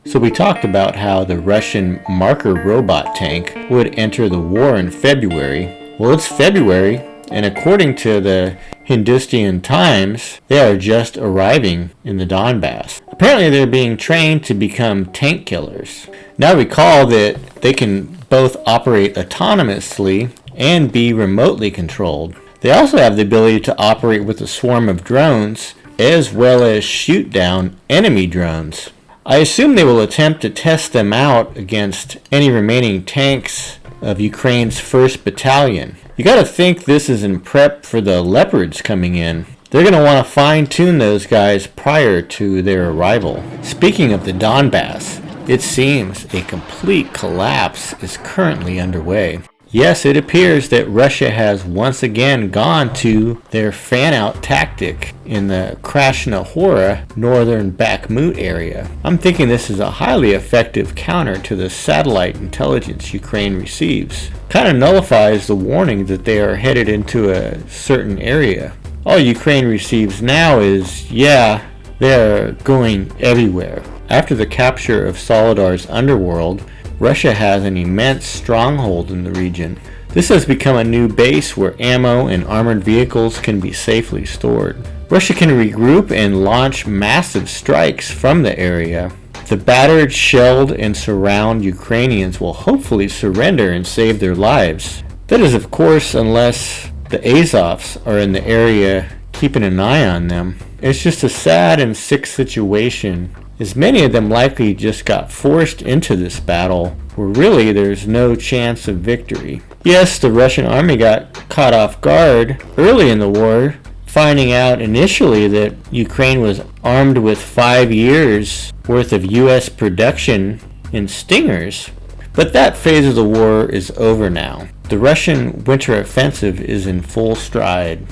So we talked about how the Russian marker robot tank would enter the war in February. Well, it's February, and according to the Hindustan Times, they are just arriving in the Donbass. Apparently they're being trained to become tank killers. Now recall that they can both operate autonomously and be remotely controlled. They also have the ability to operate with a swarm of drones, as well as shoot down enemy drones. I assume they will attempt to test them out against any remaining tanks of Ukraine's 1st Battalion. You gotta think this is in prep for the Leopards coming in. They're gonna want to fine-tune those guys prior to their arrival. Speaking of the Donbass, it seems a complete collapse is currently underway. Yes, it appears that Russia has once again gone to their fan-out tactic in the Krasnohora northern Bakhmut area. I'm thinking this is a highly effective counter to the satellite intelligence Ukraine receives. Kind of nullifies the warning that they are headed into a certain area. All Ukraine receives now is, yeah, they're going everywhere. After the capture of Solidar's underworld, Russia has an immense stronghold in the region. This has become a new base where ammo and armored vehicles can be safely stored. Russia can regroup and launch massive strikes from the area. The battered, shelled, and surround Ukrainians will hopefully surrender and save their lives. That is, of course, unless the Azovs are in the area keeping an eye on them. It's just a sad and sick situation, as many of them likely just got forced into this battle where really there's no chance of victory. Yes, the Russian army got caught off guard early in the war, finding out initially that Ukraine was armed with 5 years worth of US production in Stingers. But that phase of the war is over now. The Russian winter offensive is in full stride.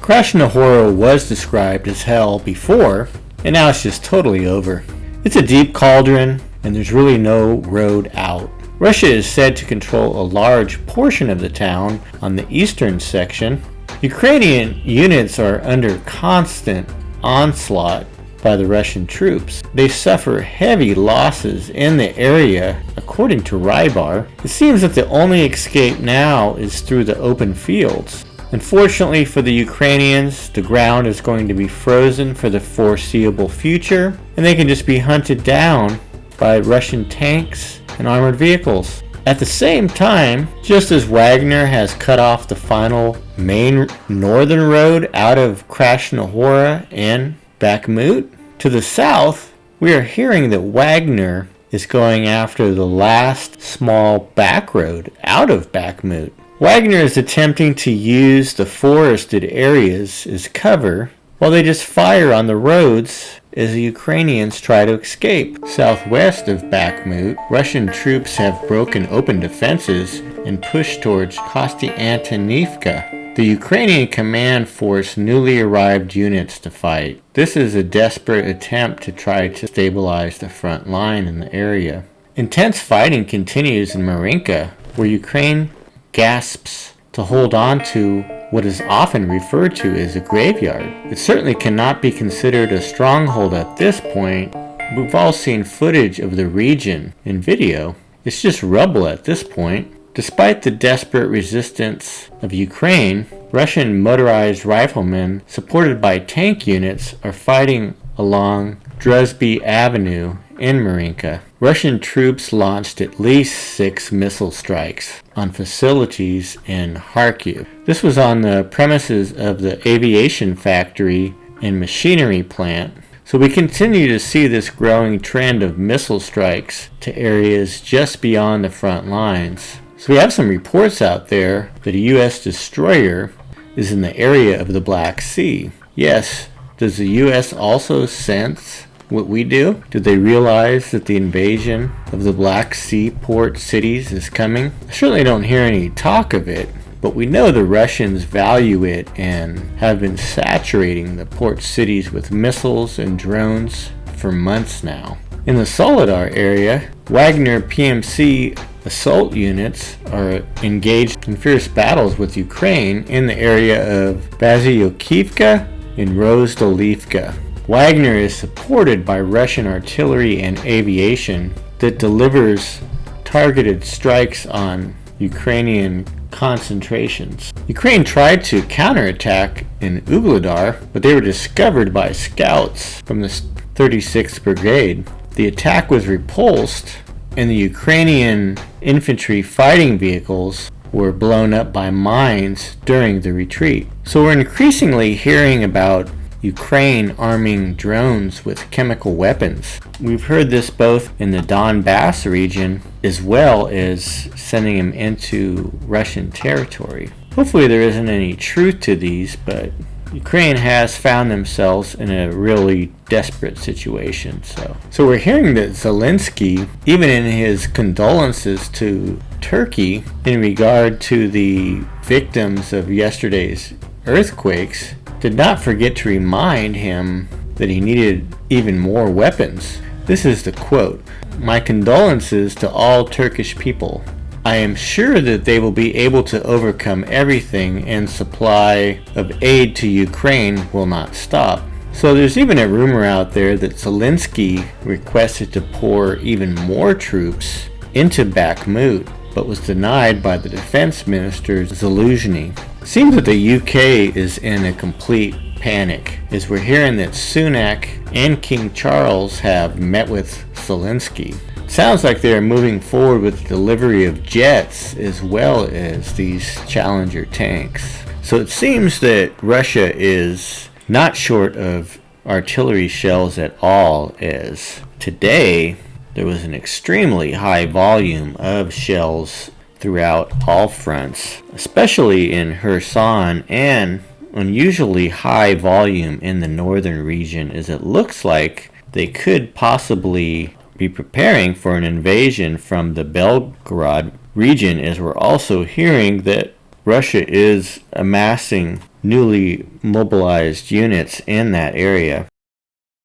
Krasnohora was described as hell before, and now it's just totally over. It's a deep cauldron, and there's really no road out. Russia is said to control a large portion of the town on the eastern section. Ukrainian units are under constant onslaught by the Russian troops. They suffer heavy losses in the area, according to Rybar. It seems that the only escape now is through the open fields. Unfortunately for the Ukrainians, the ground is going to be frozen for the foreseeable future, and they can just be hunted down by Russian tanks and armored vehicles. At the same time, just as Wagner has cut off the final main northern road out of Krasnohora and Bakhmut, to the south, we are hearing that Wagner is going after the last small back road out of Bakhmut. Wagner is attempting to use the forested areas as cover while they just fire on the roads as the Ukrainians try to escape. Southwest of Bakhmut, Russian troops have broken open defenses and pushed towards Kostiantynivka. The Ukrainian command forced newly arrived units to fight. This is a desperate attempt to try to stabilize the front line in the area. Intense fighting continues in Marinka, where Ukraine gasps to hold on to what is often referred to as a graveyard. It certainly cannot be considered a stronghold at this point. We've all seen footage of the region in video. It's just rubble at this point. Despite the desperate resistance of Ukraine, Russian motorized riflemen supported by tank units are fighting along Druzhby Avenue in Marinka. Russian troops launched at least 6 missile strikes on facilities in Kharkiv. This was on the premises of the aviation factory and machinery plant. So we continue to see this growing trend of missile strikes to areas just beyond the front lines. So we have some reports out there that a U.S. destroyer is in the area of the Black Sea. Yes, does the U.S. also sense what we do? Did they realize that the invasion of the Black Sea port cities is coming? I certainly don't hear any talk of it, but we know the Russians value it and have been saturating the port cities with missiles and drones for months now. In the Solidar area, Wagner PMC assault units are engaged in fierce battles with Ukraine in the area of Bazyokivka and Rozdolivka. Wagner is supported by Russian artillery and aviation that delivers targeted strikes on Ukrainian concentrations. Ukraine tried to counterattack in Ugledar, but they were discovered by scouts from the 36th Brigade. The attack was repulsed, and the Ukrainian infantry fighting vehicles were blown up by mines during the retreat. So we're increasingly hearing about Ukraine arming drones with chemical weapons. We've heard this both in the Donbass region as well as sending them into Russian territory. Hopefully there isn't any truth to these, but Ukraine has found themselves in a really desperate situation. So we're hearing that Zelensky, even in his condolences to Turkey in regard to the victims of yesterday's earthquakes, did not forget to remind him that he needed even more weapons. This is the quote: "My condolences to all Turkish people. I am sure that they will be able to overcome everything, and supply of aid to Ukraine will not stop." So there's even a rumor out there that Zelensky requested to pour even more troops into Bakhmut, but was denied by the defense minister Zelensky. Seems that the UK is in a complete panic, as we're hearing that Sunak and King Charles have met with Zelensky. Sounds like they're moving forward with the delivery of jets as well as these Challenger tanks. So it seems that Russia is not short of artillery shells at all, as today there was an extremely high volume of shells throughout all fronts, especially in Kherson, and unusually high volume in the northern region, as it looks like they could possibly be preparing for an invasion from the Belgorod region, as we're also hearing that Russia is amassing newly mobilized units in that area.